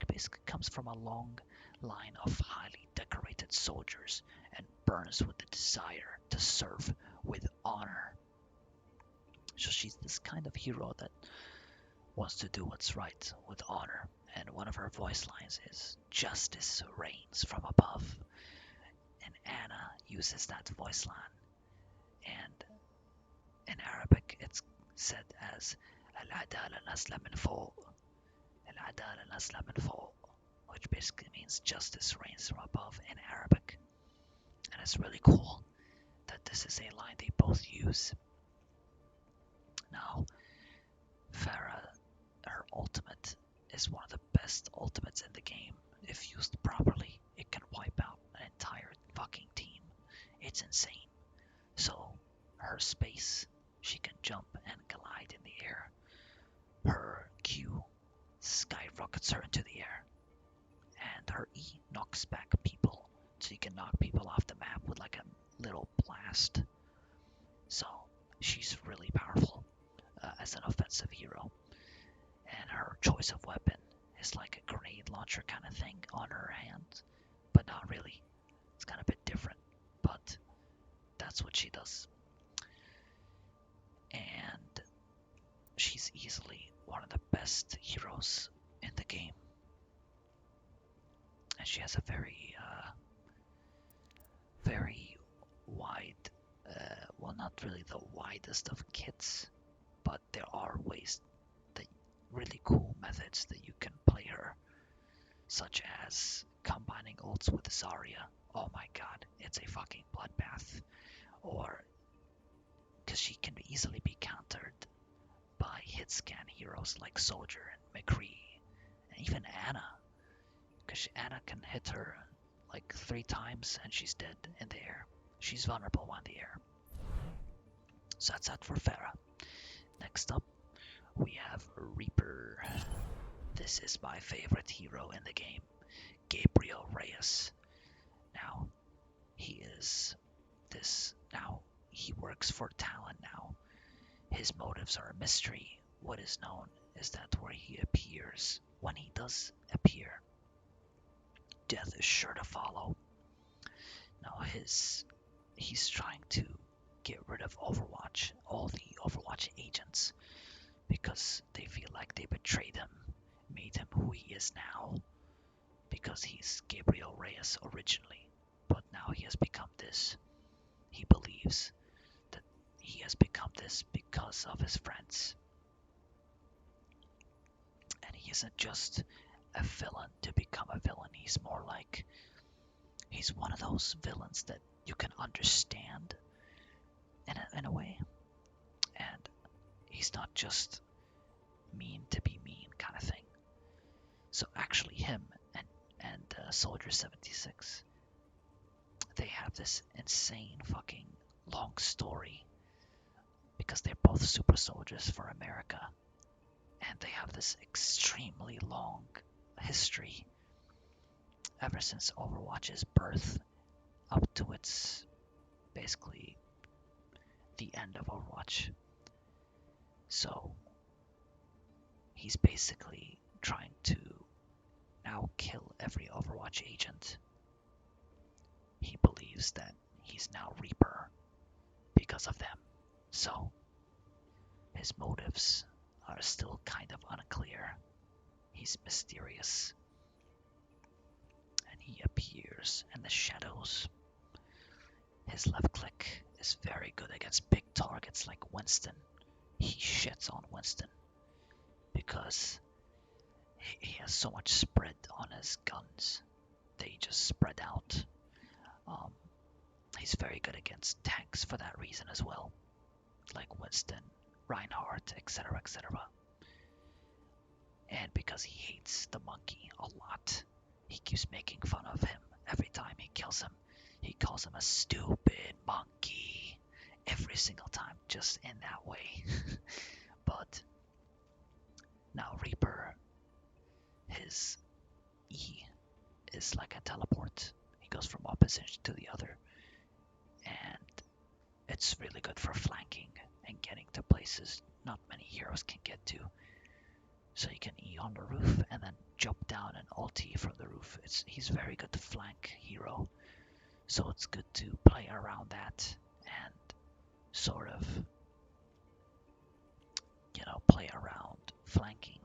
basically comes from a long line of highly decorated soldiers and burns with the desire to serve with honor. So she's this kind of hero that wants to do what's right with honor, and one of her voice lines is "Justice reigns from above," and Anna uses that voice line, and in Arabic it's said as "Al-adala nasla min fawq," "Al-adala nasla min fawq," which basically means justice reigns from above in Arabic, and it's really cool that this is a line they both use. Now, Pharah, her ultimate is one of the best ultimates in the game. If used properly, it can wipe out an entire fucking team. It's insane. So, her space, she can jump and glide in the air. Her Q skyrockets her into the air. And her E knocks back people, so you can knock people off the map with like a little blast. So, she's really powerful as an offensive hero. And her choice of weapon is like a grenade launcher kind of thing on her hand, but not really. It's kind of a bit different, but that's what she does. And she's easily one of the best heroes in the game. And she has a very wide, well, not really the widest of kits, but there are really cool methods that you can play her, such as combining ults with Zarya. Oh my god, it's a fucking bloodbath. Or, because she can easily be countered by hit scan heroes like Soldier and McCree, and even Anna, because Anna can hit her like 3 times and she's dead in the air. She's vulnerable in the air. So that's that for Pharah. Next up, we have Reaper. This is my favorite hero in the game, Gabriel Reyes. Now, he works for Talon now. His motives are a mystery. What is known is that where he appears, when he does appear, death is sure to follow. Now he's trying to get rid of Overwatch, all the Overwatch agents, because they feel like they betrayed him, made him who he is now, because he's Gabriel Reyes originally, but now he has become this. He believes that he has become this because of his friends. And he isn't just a villain to become a villain, he's more like, he's one of those villains that you can understand in a way. And he's not just mean to be mean kind of thing. So actually him and Soldier 76, they have this insane fucking long story because they're both super soldiers for America, and they have this extremely long history ever since Overwatch's birth up to its basically the end of Overwatch. So he's basically trying to now kill every Overwatch agent. He believes that he's now Reaper because of them. So his motives are still kind of unclear. He's mysterious. And he appears in the shadows. His left click is very good against big targets like Winston. He shits on Winston because he has so much spread on his guns. They just spread out. He's very good against tanks for that reason as well, like Winston, Reinhardt, etc., etc. And because he hates the monkey a lot, he keeps making fun of him every time he kills him. He calls him a stupid monkey every single time, just in that way. But now Reaper, his E is like a teleport. He goes from one position to the other, and it's really good for flanking and getting to places not many heroes can get to. So you can E on the roof and then jump down and ulti from the roof. He's a very good flank hero. So it's good to play around that and sort of, play around flanking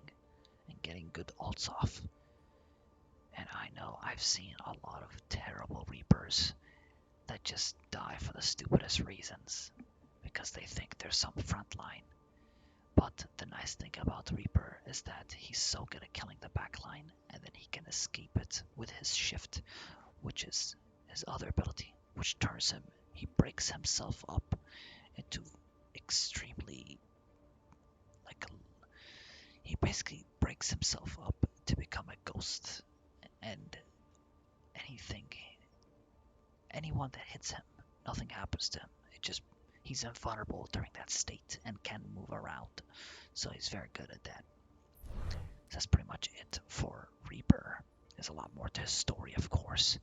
and getting good ults off. And I know I've seen a lot of terrible Reapers that just die for the stupidest reasons because they think there's some front line. But the nice thing about Reaper is that he's so good at killing the backline, and then he can escape it with his shift, which is his other ability, which turns him, he breaks himself up into extremely, he basically breaks himself up to become a ghost, and anyone that hits him, nothing happens to him. He's invulnerable during that state and can move around. So he's very good at that. That's pretty much it for Reaper. There's a lot more to his story, of course,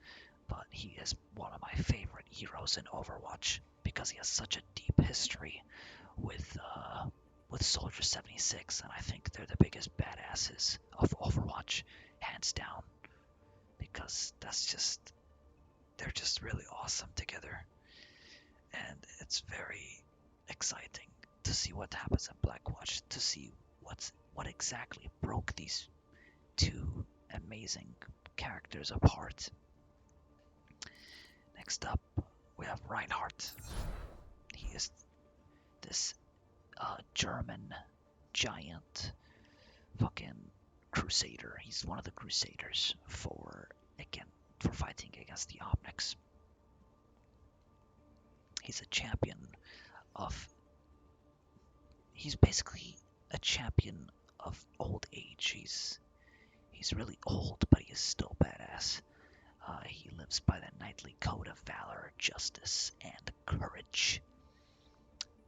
but he is one of my favorite heroes in Overwatch because he has such a deep history with Soldier 76, and I think they're the biggest badasses of Overwatch, hands down, because they're just really awesome together. And it's very exciting to see what happens in Blackwatch, to see what exactly broke these two amazing characters apart. Next up, we have Reinhardt. He is this German giant fucking crusader. He's one of the crusaders for fighting against the Omnics. He's a champion he's basically a champion of old age. He's really old, but he is still badass. He lives by the knightly code of valor, justice, and courage.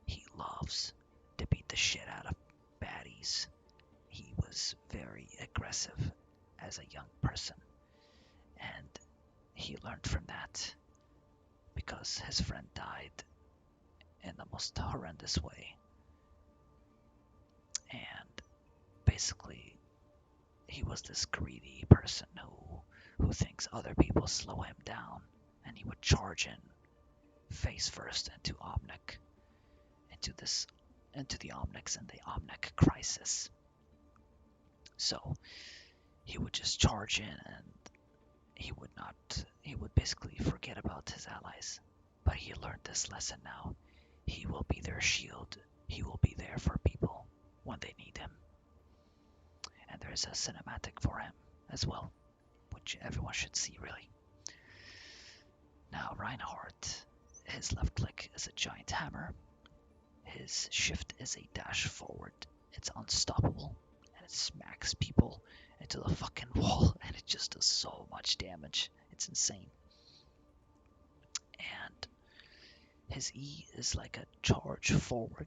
He loves to beat the shit out of baddies. He was very aggressive as a young person, and he learned from that because his friend died in the most horrendous way. And basically, he was this greedy person who thinks other people slow him down, and he would charge in face first into Omnic, into the Omnics and the Omnic crisis. So he would just charge in, and he would basically forget about his allies. But he learned this lesson now. He will be their shield. He will be there for people when they need him. And there's a cinematic for him as well, which everyone should see, really. Now, Reinhardt, his left click is a giant hammer. His shift is a dash forward. It's unstoppable, and it smacks people into the fucking wall, and it just does so much damage. It's insane. And his E is like a charge forward.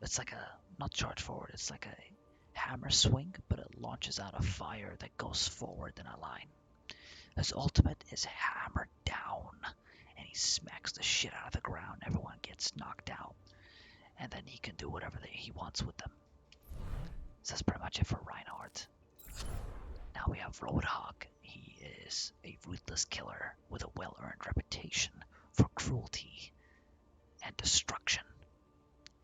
It's like not charge forward, it's like a hammer swing, but it launches out a fire that goes forward in a line. His ultimate is hammer down, and he smacks the shit out of the ground. Everyone gets knocked out, and then he can do whatever he wants with them. So that's pretty much it for Reinhardt. Now we have Roadhog. He is a ruthless killer with a well-earned reputation for cruelty and destruction.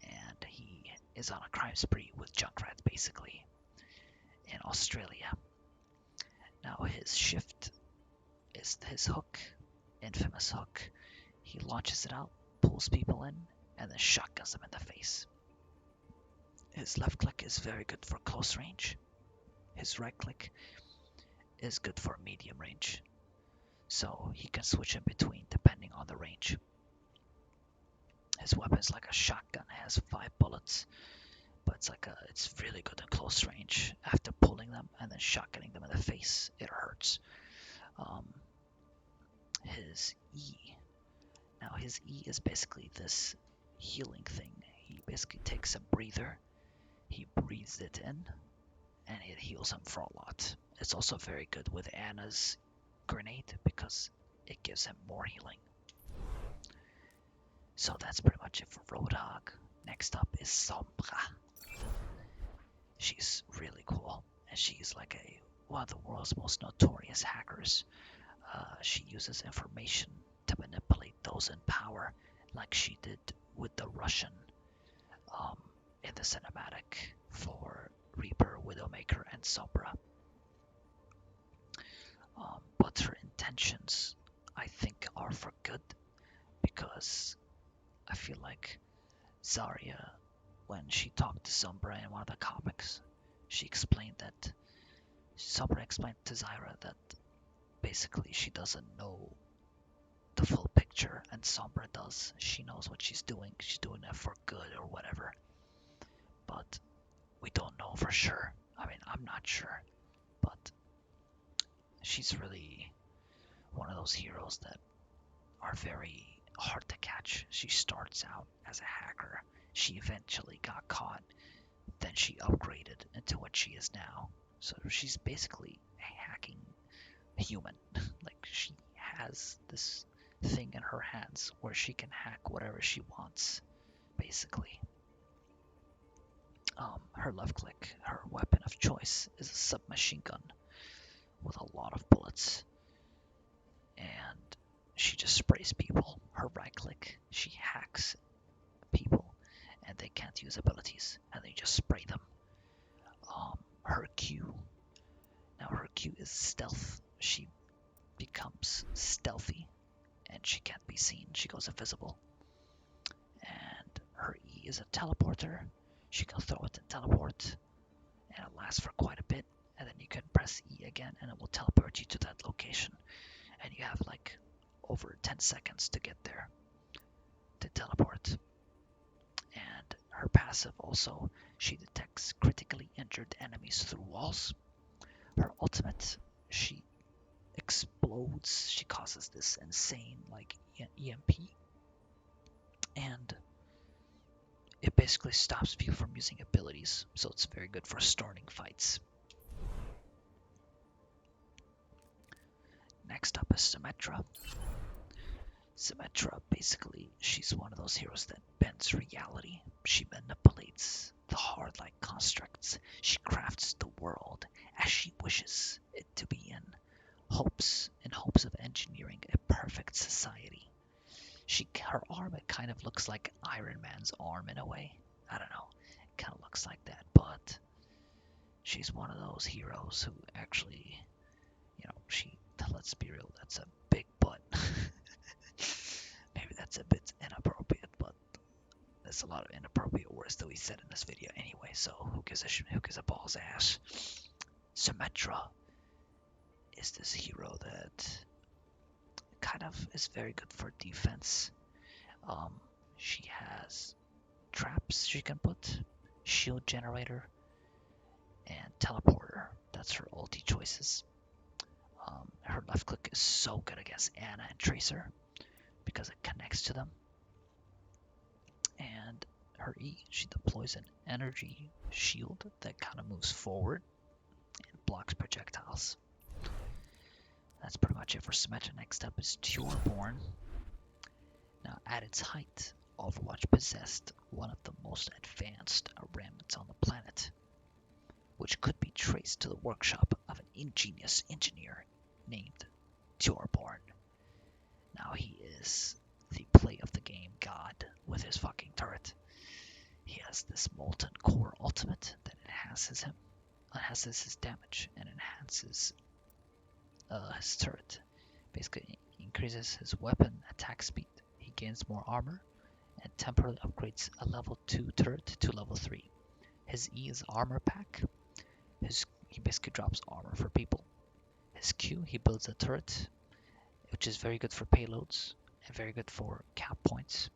And he is on a crime spree with Junkrat, basically, in Australia. Now his shift is his hook, infamous hook. He launches it out, pulls people in and then shotguns them in the face. His left click is very good for close range. His right click is good for medium range. So he can switch in between depending on the range. His weapon is like a shotgun. It has 5 bullets, but it's really good in close range. After pulling them and then shotgunning them in the face, it hurts. His E. Now his E is basically this healing thing. He basically takes a breather, he breathes it in, and it heals him for a lot. It's also very good with Anna's grenade because it gives him more healing. So that's pretty much it for Roadhog. Next up is Sombra. She's really cool, and she's like one of the world's most notorious hackers. She uses information to manipulate those in power, like she did with the Russian in the cinematic for Reaper, Widowmaker, and Sombra. But her intentions, I think, are for good, because I feel like Zarya, when she talked to Sombra in one of the comics, Sombra explained to Zarya that basically she doesn't know the full picture, and Sombra does. She knows what she's doing. She's doing it for good or whatever. But we don't know for sure. I mean, I'm not sure. But she's really one of those heroes that are very hard to catch. She starts out as a hacker. She eventually got caught. Then she upgraded into what she is now. So she's basically a hacking human. Like, she has this thing in her hands where she can hack whatever she wants, basically. Her left click, her weapon of choice, is a submachine gun with a lot of bullets, and she just sprays people. Her right click, she hacks people and they can't use abilities, and they just spray them. Her Q is stealth. She becomes stealthy and she can't be seen. She goes invisible. And her E is a teleporter. She can throw it and teleport, and it lasts for quite a bit, and then you can press E again and it will teleport you to that location, and you have like over 10 seconds to get there to teleport. And her passive also, she detects critically injured enemies through walls. Her ultimate, she explodes. She causes this insane like EMP, and it basically stops people from using abilities, so it's very good for starting fights. Next up is Symmetra. Symmetra, basically, she's one of those heroes that bends reality. She manipulates the hard-like constructs. She crafts the world as she wishes it to be in hopes of engineering a perfect society. Her arm, it kind of looks like Iron Man's arm in a way. I don't know. It kind of looks like that, but she's one of those heroes who actually, let's be real, that's a big butt. Maybe that's a bit inappropriate, but there's a lot of inappropriate words that we said in this video anyway, so who gives a ball's ass. Symmetra is this hero that kind of is very good for defense. She has traps she can put, shield generator, and teleporter. That's her ulti choices. Her left click is so good against Ana and Tracer because it connects to them. And her E, she deploys an energy shield that kind of moves forward and blocks projectiles. That's pretty much it for Symmetra. Next up is Torbjorn. Now, at its height, Overwatch possessed one of the most advanced remnants on the planet, which could be traced to the workshop of an ingenious engineer named Torbjorn. Now, he is the play of the game god with his fucking turret. He has this molten core ultimate that enhances his damage and enhances his turret. Basically increases his weapon attack speed. He gains more armor, and temporarily upgrades a level 2 turret to level 3. His E is armor pack. He basically drops armor for people. His Q, he builds a turret, which is very good for payloads and very good for cap points.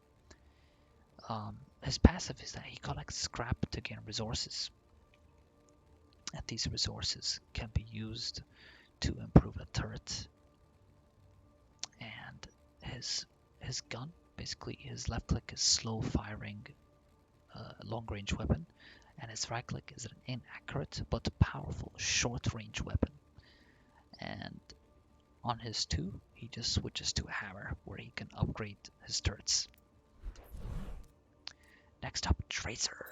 His passive is that he collects scrap to gain resources, and these resources can be used to improve a turret. And his gun, basically his left click is slow firing long range weapon, and his right click is an inaccurate but powerful short range weapon. And on his 2, he just switches to a hammer where he can upgrade his turrets. Next up, Tracer.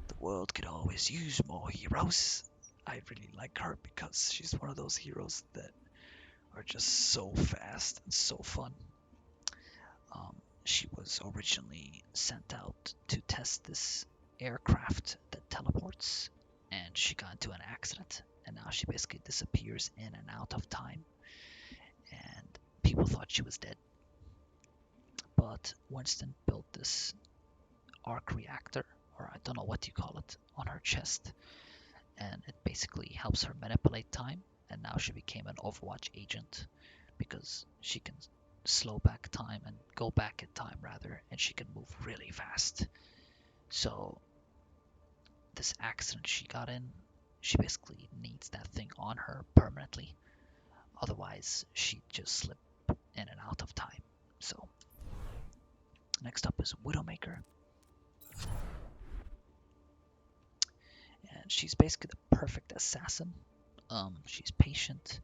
The world could always use more heroes. I really like her because she's one of those heroes that are just so fast and so fun. She was originally sent out to test this aircraft that teleports, and she got into an accident, and now she basically disappears in and out of time, and people thought she was dead. But Winston built this arc reactor, or I don't know what you call it, on her chest, and it basically helps her manipulate time, and now she became an Overwatch agent because she can slow back time and go back in time rather, and she can move really fast. So this accident she got in, she basically needs that thing on her permanently, otherwise she'd just slip in and out of time. So next up is Widowmaker, and she's basically the perfect assassin. She's patient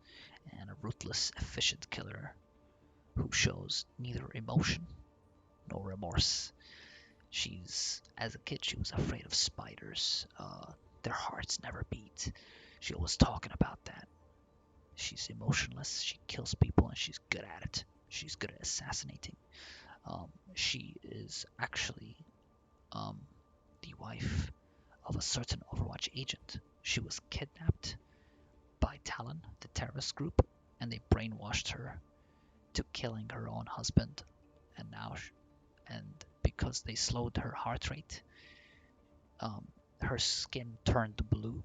and a ruthless, efficient killer who shows neither emotion nor remorse. As a kid, she was afraid of spiders. Their hearts never beat. She was talking about that. She's emotionless, she kills people, and she's good at it. She's good at assassinating. She is actually the wife of a certain Overwatch agent. She was kidnapped by Talon, the terrorist group, and they brainwashed her to killing her own husband. And because they slowed her heart rate, her skin turned blue,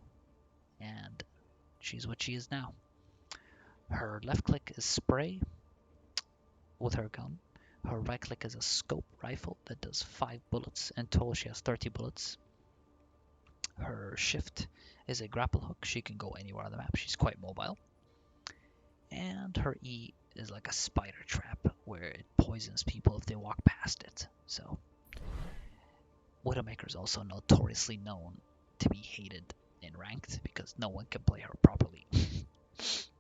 and she's what she is now. Her left click is spray with her gun. Her right click is a scope rifle that does 5 bullets. In total, she has 30 bullets. Her shift is a grapple hook. She can go anywhere on the map. She's quite mobile. And her E is like a spider trap where it poisons people if they walk past it. So Widowmaker is also notoriously known to be hated in ranked because no one can play her properly.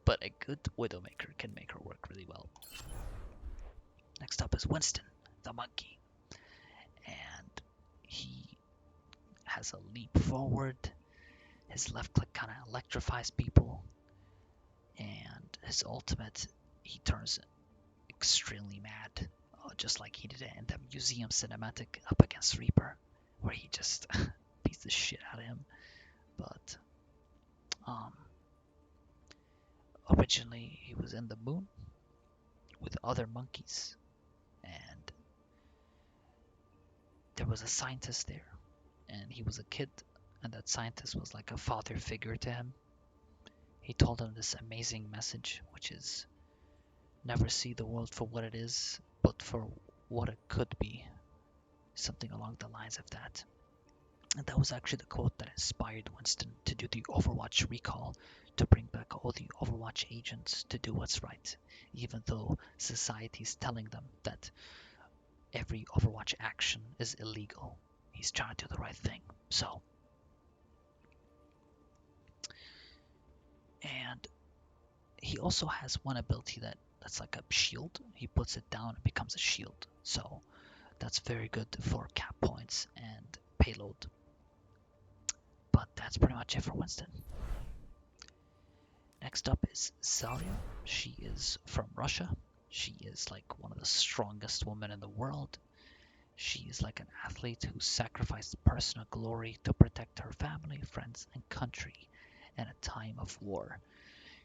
But a good Widowmaker can make her work really well. Next up is Winston, the monkey. And he has a leap forward. His left click kind of electrifies people. And his ultimate, he turns extremely mad, just like he did in the museum cinematic up against Reaper, where he just beats the shit out of him. But originally he was in the moon with other monkeys, and there was a scientist there, and he was a kid, and that scientist was like a father figure to him. He told him this amazing message, which is never see the world for what it is, but for what it could be. Something along the lines of that. And that was actually the quote that inspired Winston to do the Overwatch recall, to bring back all the Overwatch agents to do what's right, even though society's telling them that every Overwatch action is illegal. He's trying to do the right thing. So, and he also has one ability that's like a shield. He puts it down and becomes a shield. So that's very good for cap points and payload. But that's pretty much it for Winston. Next up is Zarya. She is from Russia. She is like one of the strongest women in the world. She is like an athlete who sacrificed personal glory to protect her family, friends, and country in a time of war.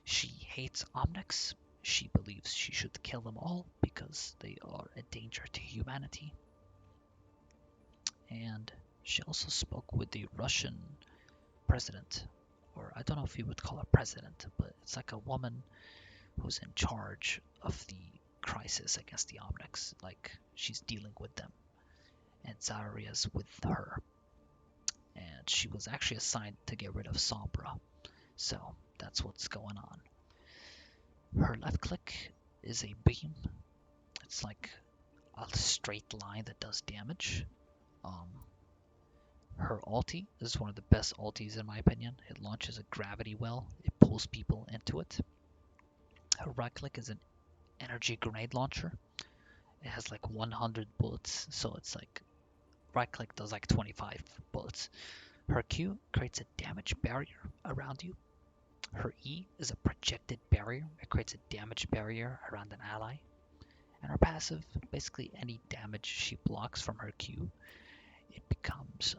She hates Omnics. She believes she should kill them all because they are a danger to humanity. and she also spoke with the Russian president, or I don't know if you would call her president, but it's like a woman who's in charge of the crisis against the Omnics. Like, she's dealing with them, and Zarya's with her. And she was actually assigned to get rid of Sombra. So that's what's going on. Her left click is a beam. It's like a straight line that does damage. Her ulti is one of the best ultis in my opinion. It launches a gravity well. It pulls people into it. Her right click is an energy grenade launcher. It has like 100 bullets, so it's like right click does like 25 bullets. Her Q creates a damage barrier around you. Her E is a projected barrier. It creates a damage barrier around an ally. And her passive, basically any damage she blocks from her Q, it becomes,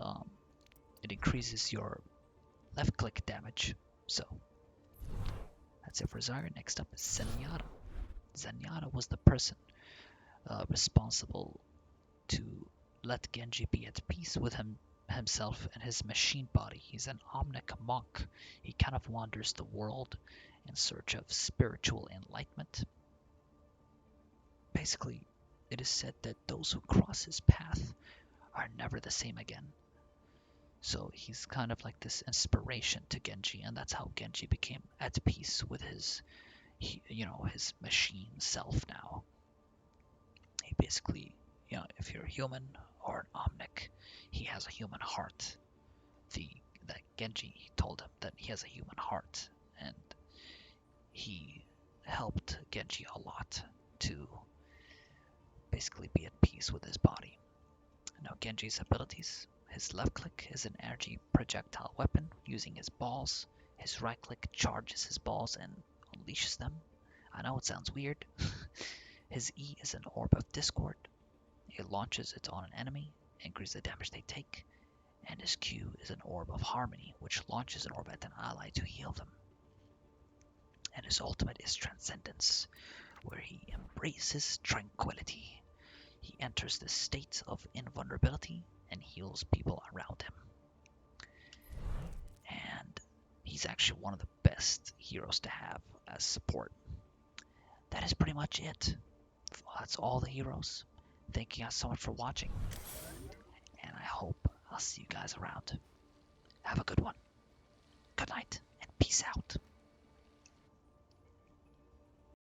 it increases your left click damage. So that's it for Zarya. Next up is Zenyatta. Zenyatta was the person responsible to let Genji be at peace with himself and his machine body. He's an Omnic monk. He kind of wanders the world in search of spiritual enlightenment. Basically, it is said that those who cross his path are never the same again. So he's kind of like this inspiration to Genji, and that's how Genji became at peace with his machine self now. He basically, if you're a human or an Omnic, he has a human heart. That Genji told him that he has a human heart, and he helped Genji a lot to basically be at peace with his body. Now Genji's abilities. His left click is an energy projectile weapon using his balls. His right click charges his balls and unleashes them. I know it sounds weird. His E is an orb of discord. It launches it on an enemy, increases the damage they take. And his Q is an orb of harmony, which launches an orb at an ally to heal them. And his ultimate is transcendence, where he embraces tranquility. He enters the state of invulnerability and heals people around him. And he's actually one of the best heroes to have as support. That is pretty much it. That's all the heroes. Thank you guys so much for watching, and I hope I'll see you guys around. Have a good one. Good night, and peace out.